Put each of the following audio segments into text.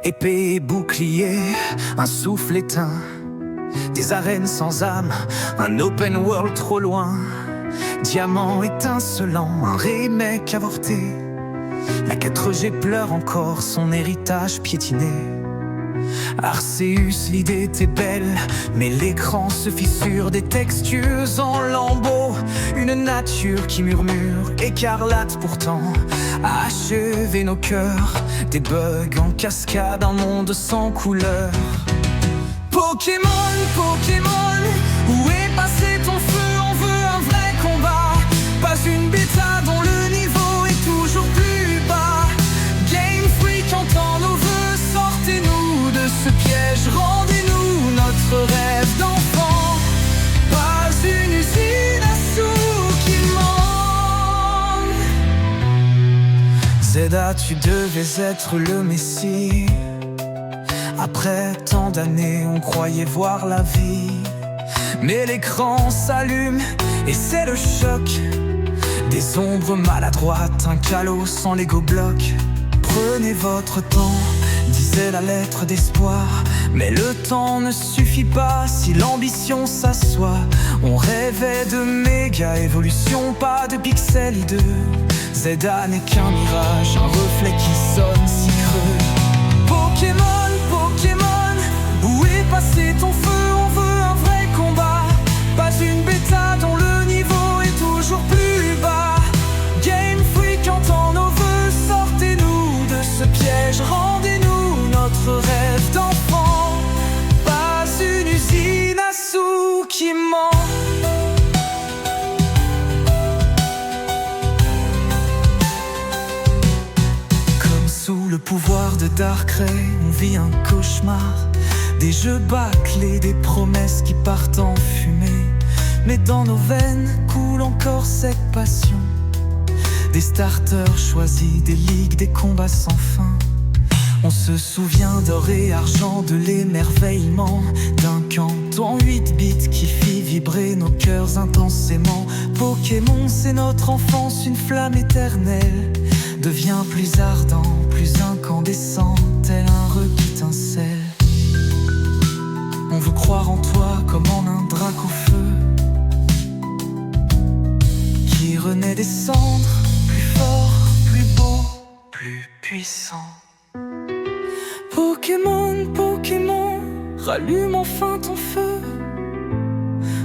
Épée et bouclier, un souffle éteint, des arènes sans âme, un open world trop loin. Diamant étincelant, un remake avorté. La 4G pleure encore son héritage piétiné. Arceus, l'idée était belle, mais l'écran se fissure, des textures en lambeaux. Une nature qui murmure, écarlate pourtant, a achevé nos cœurs. Des bugs en cascade, un monde sans couleur. Pokémon, Pokémon, où est passé ton feu? On veut un vrai combat, pas une bêta dont le niveau est toujours plus bas. Game Freak entend nos vœux, sortez-nous de ce piège, rendez-nous notre rêve d'enfant. Pas une usine à sous qui manque. Zelda, tu devais être le messie. Après tant d'années, on croyait voir la vie. Mais l'écran s'allume et c'est le choc. Des ombres maladroites, un calot sans Lego bloc. Prenez votre temps, disait la lettre d'espoir. Mais le temps ne suffit pas si l'ambition s'assoit. On rêvait de méga évolution, pas de pixel hideux. Zelda n'est qu'un mirage, un reflet qui sonne si creux. Pokémon, Pokémon, où est passé ton feu? On veut un vrai combat, pas une bêta dont le niveau est toujours plus bas. Game Freak entend nos vœux, sortez-nous de ce piège, rendez-nous notre rêve d'enfant. Pas une usine à sous qui ment. Comme sous le pouvoir de Darkrai, on vit un cauchemar. Des jeux bâclés, des promesses qui partent en fumée. Mais dans nos veines coule encore cette passion. Des starters choisis, des ligues, des combats sans fin. On se souvient d'or et argent, de l'émerveillement d'un canton 8 bits qui fit vibrer nos cœurs intensément. Pokémon, c'est notre enfance, une flamme éternelle. Devient plus ardent, plus incandescent, tel un requin-étincelle. On veut croire en toi comme en un drac au feu qui renaît des cendres, plus fort, plus beau, plus puissant. Pokémon, Pokémon, rallume enfin ton feu.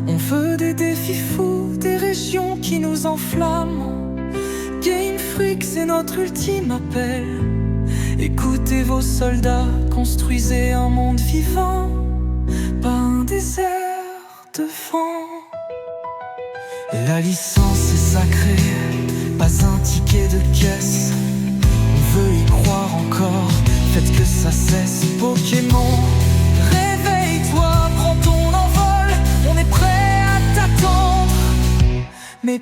On veut des défis fous, des régions qui nous enflamment. Game Freak, c'est notre ultime appel. Écoutez vos soldats, construisez un monde vivant, pas un désert de vent. La licence est sacrée, pas un ticket de caisse. On veut y croire encore, faites que ça cesse. Pokémon, réveille-toi, prends ton envol. On est prêt à t'attendre, mais